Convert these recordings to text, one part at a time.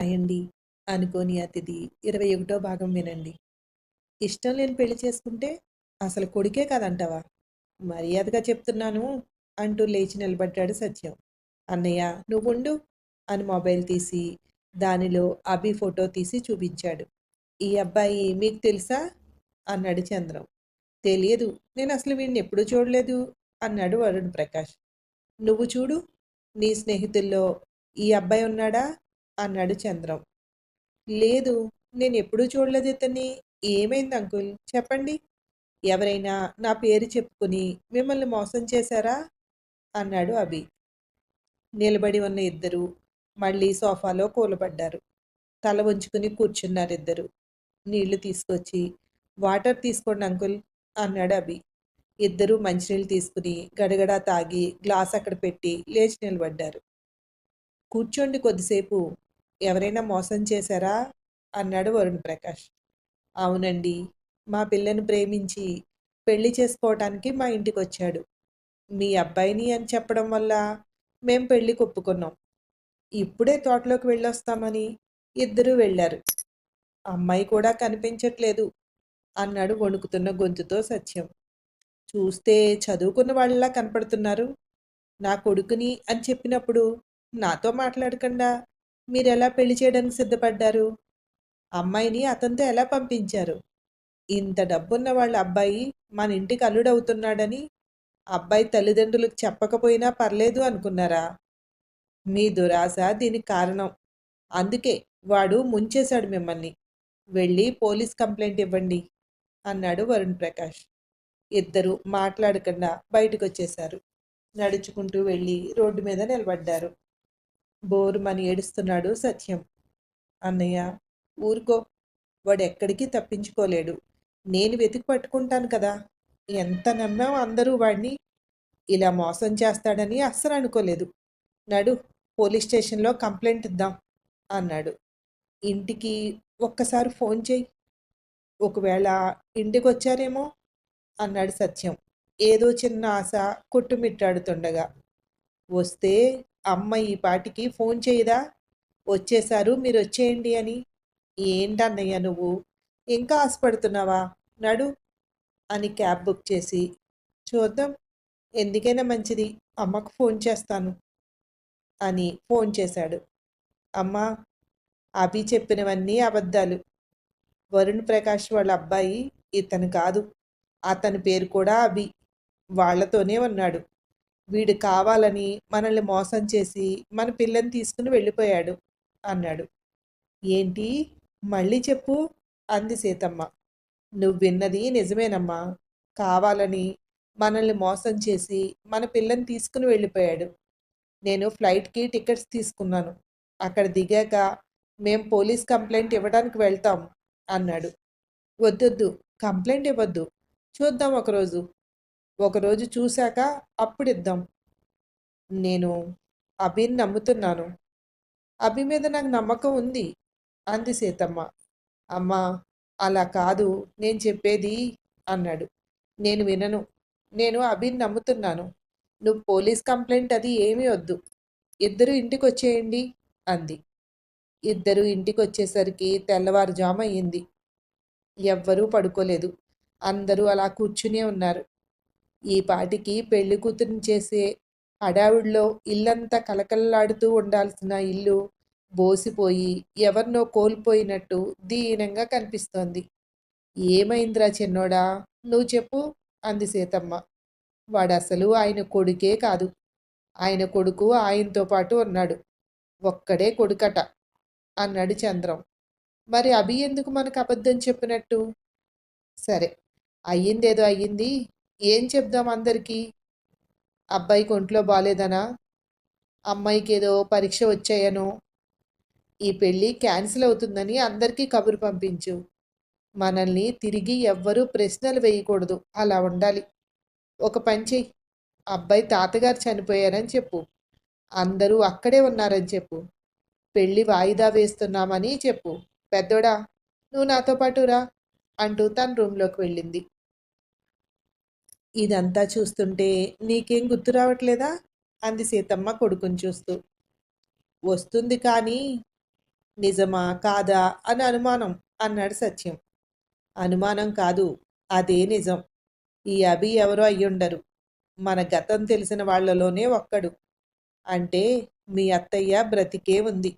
అయండి. అనుకోని అతిథి 21 భాగం వినండి. ఇష్టం లేని పెళ్లి చేసుకుంటే అసలు కొడుకే కాదంటావా? మర్యాదగా చెప్తున్నాను అంటూ లేచి నిలబడ్డాడు సత్యం. అన్నయ్య నువ్వుండు అని మొబైల్ తీసి దానిలో అభి ఫోటో తీసి చూపించాడు. ఈ అబ్బాయి మీకు తెలుసా? అన్నాడు చంద్రం. తెలియదు. నేను అసలు వీడిని ఎప్పుడూ చూడలేదు అన్నాడు వరుణ్ ప్రకాష్. నువ్వు చూడు నీ స్నేహితుల్లో ఈ అబ్బాయి ఉన్నాడా? అన్నాడు చంద్రం. లేదు. నేనెప్పుడూ చూడలేదు ఇతన్ని. ఏమైంది అంకుల్ చెప్పండి. ఎవరైనా నా పేరు చెప్పుకుని మిమ్మల్ని మోసం చేశారా? అన్నాడు అభి. నిలబడి ఉన్న ఇద్దరూ మళ్ళీ సోఫాలో కూలబడ్డారు. తల వంచుకుని కూర్చున్నారిద్దరూ. నీళ్లు తీసుకొచ్చి వాటర్ తీసుకోండి అంకుల్ అన్నాడు అభి. ఇద్దరూ మంచినీళ్ళు తీసుకుని గడగడా తాగి గ్లాస్ అక్కడ పెట్టి లేచి నిలబడ్డారు. కూర్చోండి కొద్దిసేపు. ఎవరైనా మోసం చేశారా? అన్నాడు వరుణ్ ప్రకాష్. అవునండి. మా పిల్లని ప్రేమించి పెళ్లి చేసుకోవటానికి మా ఇంటికొచ్చాడు. మీ అబ్బాయిని అని చెప్పడం వల్ల మేం పెళ్లికి ఒప్పుకున్నాం. ఇప్పుడే తోటలోకి వెళ్ళొస్తామని ఇద్దరూ వెళ్ళారు. అమ్మాయి కూడా కనిపించట్లేదు అన్నాడు వణుకుతున్న గొంతుతో సత్యం. చూస్తే చదువుకున్న వాళ్ళలా కనపడుతున్నారు. నా కొడుకుని అని చెప్పినప్పుడు నాతో మాట్లాడకుండా మీరెలా పెళ్లి చేయడానికి సిద్ధపడ్డారు? అమ్మాయిని అతనితో ఎలా పంపించారు? ఇంత డబ్బున్న వాళ్ళ అబ్బాయి మన ఇంటికి అల్లుడవుతున్నాడని అబ్బాయి తల్లిదండ్రులకు చెప్పకపోయినా పర్లేదు అనుకున్నారా? మీ దురాశ దీనికి కారణం. అందుకే వాడు ముంచేశాడు మిమ్మల్ని. వెళ్ళి పోలీస్ కంప్లైంట్ ఇవ్వండి అన్నాడు వరుణ్ ప్రకాష్. ఇద్దరు మాట్లాడకుండా బయటకొచ్చేశారు. నడుచుకుంటూ వెళ్ళి రోడ్డు మీద నిలబడ్డారు. బోరుమని ఏడుస్తున్నాడు సత్యం. అన్నయ్య ఊరుకో. వాడెక్కడికి తప్పించుకోలేడు. నేను వెతికి పట్టుకుంటాను కదా. ఎంత నమ్మావు అందరూ వాడిని. ఇలా మోసం చేస్తాడని అస్సలు అనుకోలేదు. నడు పోలీస్ స్టేషన్లో కంప్లైంట్ ఇద్దాం అన్నాడు. ఇంటికి ఒక్కసారి ఫోన్ చేయి. ఒకవేళ ఇంటికొచ్చారేమో అన్నాడు సత్యం. ఏదో చిన్న ఆశ కొట్టుమిట్టాడుతుండగా. వస్తే అమ్మ ఈ పాటికి ఫోన్ చేయదా? వచ్చేశారు మీరు వచ్చేయండి అని. ఏంటన్నయ్య నువ్వు ఇంకా ఆశపడుతున్నావా? నడు అని క్యాబ్ బుక్ చేసి చూద్దాం ఎందుకైనా మంచిది అమ్మకు ఫోన్ చేస్తాను అని ఫోన్ చేశాడు. అమ్మా అభి చెప్పినవన్నీ అబద్ధాలు. వరుణ్ ప్రకాష్ వాళ్ళ అబ్బాయి ఇతను కాదు. అతని పేరు కూడా అభి. వాళ్లతోనే ఉన్నాడు. వీడు కావాలని మనల్ని మోసం చేసి మన పిల్లని తీసుకుని వెళ్ళిపోయాడు అన్నాడు. ఏంటి? మళ్ళీ చెప్పు అంది సీతమ్మ. నువ్వు విన్నది నిజమేనమ్మా. కావాలని మనల్ని మోసం చేసి మన పిల్లని తీసుకుని వెళ్ళిపోయాడు. నేను ఫ్లైట్కి టికెట్స్ తీసుకున్నాను. అక్కడ దిగాక మేం పోలీస్ కంప్లైంట్ ఇవ్వడానికి వెళ్తాం అన్నాడు. వద్దొద్దు. కంప్లైంట్ ఇవ్వద్దు. చూద్దాం ఒకరోజు. ఒకరోజు చూశాక అప్పుడిద్దాం. నేను అభిని నమ్ముతున్నాను. అభి మీద నాకు నమ్మకం ఉంది అంది సీతమ్మ. అమ్మా అలా కాదు నేను చెప్పేది అన్నాడు. నేను వినను. నేను అభిని నమ్ముతున్నాను. నువ్వు పోలీస్ కంప్లైంట్ అది ఏమీ వద్దు. ఇద్దరు ఇంటికి వచ్చేయండి అంది. ఇద్దరు ఇంటికి వచ్చేసరికి తెల్లవారుజామ అయ్యింది. ఎవ్వరూ పడుకోలేదు. అందరూ అలా కూర్చునే ఉన్నారు. ఈ పాటికి పెళ్లి కూతురిని చేసే హడావిడిలో ఇల్లంతా కలకల్లాడుతూ ఉండాల్సిన ఇల్లు బోసిపోయి ఎవరినో కోల్పోయినట్టు దీనంగా కనిపిస్తోంది. ఏమైందిరా చిన్నోడా? నువ్వు చెప్పు అంది సీతమ్మ. వాడసలు ఆయన కొడుకే కాదు. ఆయన కొడుకు ఆయనతో పాటు ఉన్నాడు. ఒక్కడే కొడుకట అన్నాడు చంద్రం. మరి అభి ఎందుకు మనకు అబద్ధం చెప్పినట్టు? సరే అయ్యిందేదో అయ్యింది. ఏం చెప్దాం అందరికీ? అబ్బాయికి ఒంట్లో బాలేదనా? అమ్మాయికి ఏదో పరీక్ష వచ్చాయనో? ఈ పెళ్ళి క్యాన్సిల్ అవుతుందని అందరికీ కబురు పంపించు. మనల్ని తిరిగి ఎవ్వరూ ప్రశ్నలు వేయకూడదు. అలా ఉండాలి. ఒక పని చెయ్యి. అబ్బాయి తాతగారు చనిపోయారని చెప్పు. అందరూ అక్కడే ఉన్నారని చెప్పు. పెళ్ళి వాయిదా వేస్తున్నామని చెప్పు. పెద్దోడా నువ్వు నాతో పాటు రా అంటూ తన రూంలోకి వెళ్ళింది. ఇదంతా చూస్తుంటే నీకేం గుర్తు రావట్లేదా? అంది సీతమ్మ కొడుకుని చూస్తూ. వస్తుంది కానీ నిజమా కాదా అని అనుమానం అన్నాడు సత్యం. అనుమానం కాదు, అదే నిజం. ఈ అభి ఎవరో అయ్యుండరు. మన గతం తెలిసిన వాళ్ళలోనే ఒక్కడు. అంటే మీ అత్తయ్య బ్రతికే ఉంది.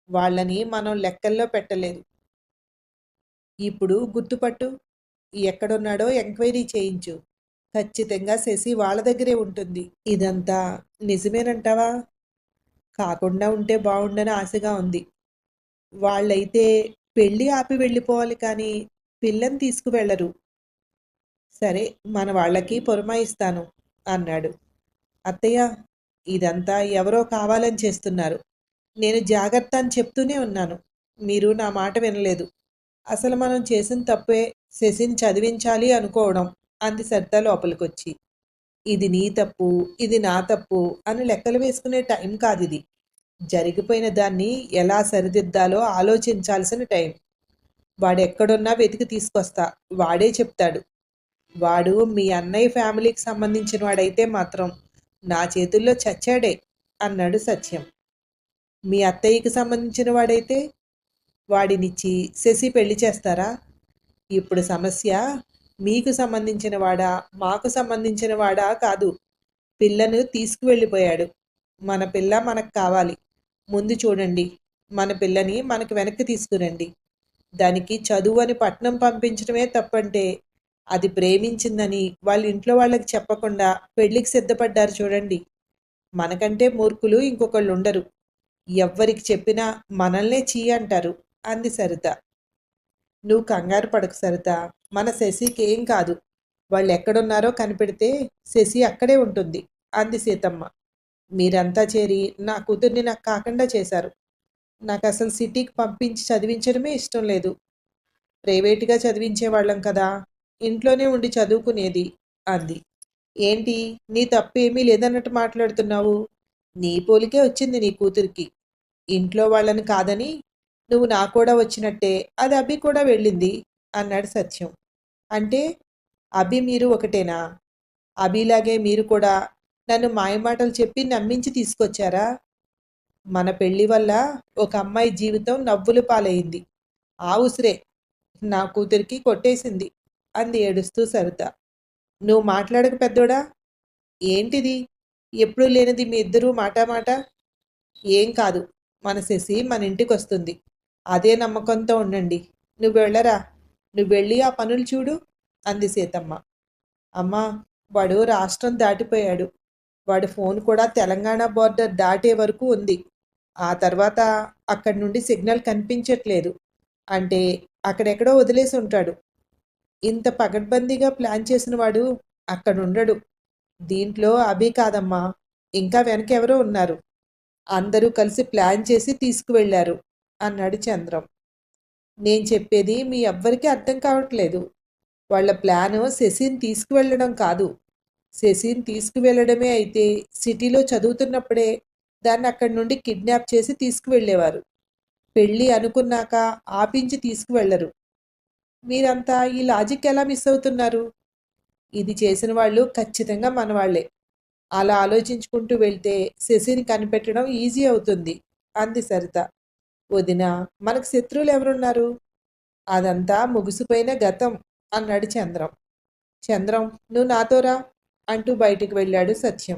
వాళ్ళని మనం లెక్కల్లో పెట్టలేదు. ఇప్పుడు గుర్తుపట్టు. ఎక్కడున్నాడో ఎంక్వైరీ చేయించు. ఖచ్చితంగా శశి వాళ్ళ దగ్గరే ఉంటుంది. ఇదంతా నిజమేనంటావా? కాకుండా ఉంటే బావుండని ఆశగా ఉంది. వాళ్ళైతే పెళ్లి ఆపి వెళ్ళిపోవాలి కానీ పిల్లని తీసుకువెళ్ళరు. సరే, మన వాళ్ళకి పురమాయిస్తాను అన్నాడు. అత్తయ్య, ఇదంతా ఎవరో కావాలని చేస్తున్నారు. నేను జాగ్రత్త అని చెప్తూనే ఉన్నాను. మీరు నా మాట వినలేదు. అసలు మనం చేసిన తప్పే శశిని చదివించాలి అనుకోవడం అంది సరిత లోపలికొచ్చి. ఇది నీ తప్పు, ఇది నా తప్పు అని లెక్కలు వేసుకునే టైం కాదిది. జరిగిపోయిన దాన్ని ఎలా సరిదిద్దాలో ఆలోచించాల్సిన టైం. వాడెక్కడున్నా వెతికి తీసుకొస్తా. వాడే చెప్తాడు. వాడు మీ అన్నయ్య ఫ్యామిలీకి సంబంధించిన వాడైతే మాత్రం నా చేతుల్లో చచ్చాడే అన్నాడు సత్యం. మీ అత్తయ్యకి సంబంధించిన వాడైతే వాడినిచ్చి శశి పెళ్లి చేస్తారా? ఇప్పుడు సమస్య మీకు సంబంధించిన వాడా, మాకు సంబంధించిన వాడా కాదు. పిల్లను తీసుకువెళ్ళిపోయాడు. మన పిల్ల మనకు కావాలి. ముందు చూడండి. మన పిల్లని మనకు వెనక్కి తీసుకురండి. దానికి చదువు అని పట్నం పంపించడమే తప్పంటే అది ప్రేమించిందని వాళ్ళ ఇంట్లో వాళ్ళకి చెప్పకుండా పెళ్లికి సిద్ధపడ్డారు చూడండి. మనకంటే మూర్ఖులు ఇంకొకళ్ళు ఉండరు. ఎవ్వరికి చెప్పినా మనల్నే చీ అంటారు అంది సరిత. నువ్వు కంగారు పడకు సరిత. మన శశికి ఏం కాదు. వాళ్ళు ఎక్కడున్నారో కనిపెడితే శశి అక్కడే ఉంటుంది అంది సీతమ్మ. మీరంతా చేరి నా కూతుర్ని నాకు కాకుండా చేశారు. నాకు అసలు సిటీకి పంపించి చదివించడమే ఇష్టం లేదు. ప్రైవేటుగా చదివించేవాళ్ళం కదా, ఇంట్లోనే ఉండి చదువుకునేది అంది. ఏంటి, నీ తప్పేమీ లేదన్నట్టు మాట్లాడుతున్నావు? నీ పోలికే వచ్చింది నీ కూతురికి. ఇంట్లో వాళ్ళని కాదని నువ్వు నా కూడా వచ్చినట్టే అది అభి కూడా వెళ్ళింది అన్నాడు సత్యం. అంటే అభి మీరు ఒకటేనా? అభిలాగే మీరు కూడా నన్ను మాయమాటలు చెప్పి నమ్మించి తీసుకొచ్చారా? మన పెళ్లి వల్ల ఒక అమ్మాయి జీవితం నవ్వులు పాలైంది. ఆ ఉసిరే నా కూతురికి కొట్టేసింది అంది ఏడుస్తూ సరిత. నువ్వు మాట్లాడక పెద్దోడా? ఏంటిది ఎప్పుడూ లేనిది మీ ఇద్దరూ మాట? ఏం కాదు, మన శశి మన ఇంటికి వస్తుంది. అదే నమ్మకంతో ఉండండి. నువ్వు వెళ్ళరా. నువ్వు వెళ్ళి ఆ పనులు చూడు అంది సీతమ్మ. అమ్మా, వాడు రాష్ట్రం దాటిపోయాడు. వాడి ఫోన్ కూడా తెలంగాణ బోర్డర్ దాటే వరకు ఉంది. ఆ తర్వాత అక్కడి నుండి సిగ్నల్ కనిపించట్లేదు. అంటే అక్కడెక్కడో వదిలేసి ఉంటాడు. ఇంత పగడ్బందీగా ప్లాన్ చేసిన వాడు అక్కడుండడు. దీంట్లో అభి కాదమ్మా, ఇంకా వెనకెవరో ఉన్నారు. అందరూ కలిసి ప్లాన్ చేసి తీసుకువెళ్ళారు అన్నాడు చంద్రం. నేను చెప్పేది మీ ఎవ్వరికీ అర్థం కావట్లేదు. వాళ్ళ ప్లాను శశిని తీసుకువెళ్ళడం కాదు. శశిని తీసుకువెళ్ళడమే అయితే సిటీలో చదువుతున్నప్పుడే దాన్ని అక్కడి నుండి కిడ్నాప్ చేసి తీసుకువెళ్ళేవారు. పెళ్ళి అనుకున్నాక ఆపించి తీసుకువెళ్ళరు. మీరంతా ఈ లాజిక్ ఎలా మిస్ అవుతున్నారు? ఇది చేసిన వాళ్ళు ఖచ్చితంగా మనవాళ్లే. అలా ఆలోచించుకుంటూ వెళ్తే శశిని కనిపెట్టడం ఈజీ అవుతుంది అంది సరిత. వదిన, మనకు శత్రువులు ఎవరున్నారు? అదంతా ముగిసిపోయిన గతం అన్నాడు చంద్రం. చంద్రం, నువ్వు నాతోరా అంటూ బయటికి వెళ్ళాడు సత్యం.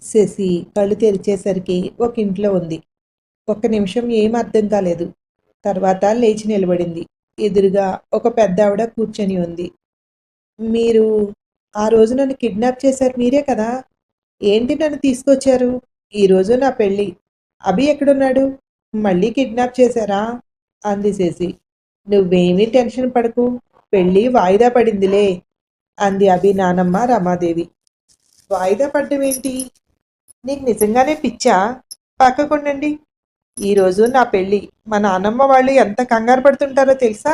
శశి కళ్ళు తెరిచేసరికి ఒక ఇంట్లో ఉంది. ఒక్క నిమిషం ఏం అర్థం కాలేదు. తర్వాత లేచి నిలబడింది. ఎదురుగా ఒక పెద్ద ఆవిడ కూర్చొని ఉంది. మీరు ఆ రోజు నన్ను కిడ్నాప్ చేశారు మీరే కదా? ఏంటి నన్ను తీసుకొచ్చారు? ఈరోజు నా పెళ్ళి. అభి ఎక్కడున్నాడు? మళ్ళీ కిడ్నాప్ చేశారా అంది శశి. నువ్వేమీ టెన్షన్ పడకు, పెళ్ళి వాయిదా పడిందిలే అంది అభి నానమ్మ రమాదేవి. వాయిదా పడ్డం ఏంటి? నీకు నిజంగానే పిచ్చా? పక్కకుండండి. ఈరోజు నా పెళ్ళి. మా నానమ్మ వాళ్ళు ఎంత కంగారు పడుతుంటారో తెలుసా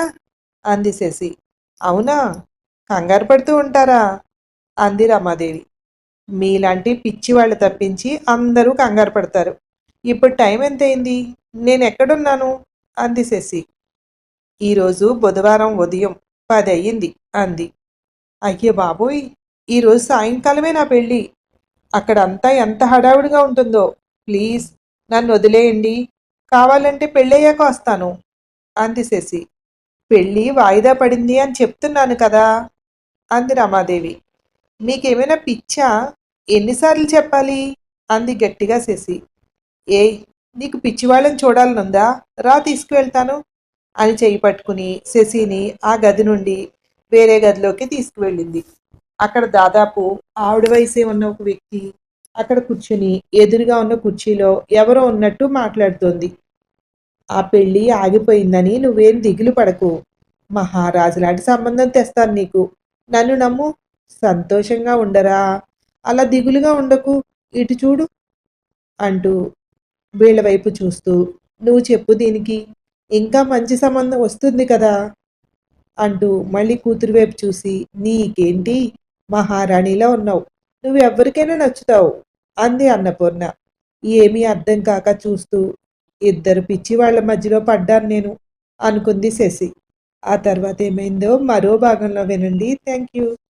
అంది శశి. అవునా, కంగారు పడుతూ ఉంటారా అంది రమాదేవి. మీలాంటి పిచ్చి వాళ్ళు తప్పించి అందరూ కంగారు పడతారు. ఇప్పుడు టైం ఎంతైంది? నేను ఎక్కడున్నాను అంది శశి. ఈరోజు బుధవారం ఉదయం 10 అయ్యింది అంది. అయ్యో బాబోయ్, ఈరోజు సాయంకాలమే నా పెళ్ళి. అక్కడంతా ఎంత హడావుడిగా ఉంటుందో. ప్లీజ్ నన్ను వదిలేయండి. కావాలంటే పెళ్ళయ్యాక వస్తాను అంది శశి. పెళ్ళి వాయిదా పడింది అని చెప్తున్నాను కదా అంది రమాదేవి. మీకేమైనా పిచ్చా? ఎన్నిసార్లు చెప్పాలి అంది గట్టిగా శశి. ఏయ్, నీకు పిచ్చివాళ్ళని చూడాలనుందా? రా తీసుకువెళ్తాను అని చెయ్యి పట్టుకుని శశిని ఆ గది నుండి వేరే గదిలోకి తీసుకువెళ్ళింది. అక్కడ దాదాపు ఆవిడ వయసే ఉన్న ఒక వ్యక్తి అక్కడ కూర్చుని ఎదురుగా ఉన్న కుర్చీలో ఎవరో ఉన్నట్టు మాట్లాడుతోంది. ఆ పెళ్ళి ఆగిపోయిందని నువ్వేం దిగులు పడకు. మహారాజులాంటి సంబంధం తెస్తాను నీకు. నన్ను నమ్ము. సంతోషంగా ఉండరా? అలా దిగులుగా ఉండకు. ఇటు చూడు అంటూ వీళ్ళ వైపు చూస్తూ, నువ్వు చెప్పు దీనికి. ఇంకా మంచి సంబంధం వస్తుంది కదా అంటూ మళ్ళీ కూతురు వైపు చూసి, నీకేంటి? మహారాణిలా ఉన్నావు. నువ్వెవ్వరికైనా నచ్చుతావు అంది అన్నపూర్ణ. ఏమీ అర్థం కాక చూస్తూ, ఇద్దరు పిచ్చి వాళ్ళ మధ్యలో పడ్డాను నేను అనుకుంది శశి. ఆ తర్వాత ఏమైందో మరో భాగంలో వినండి. Thank you.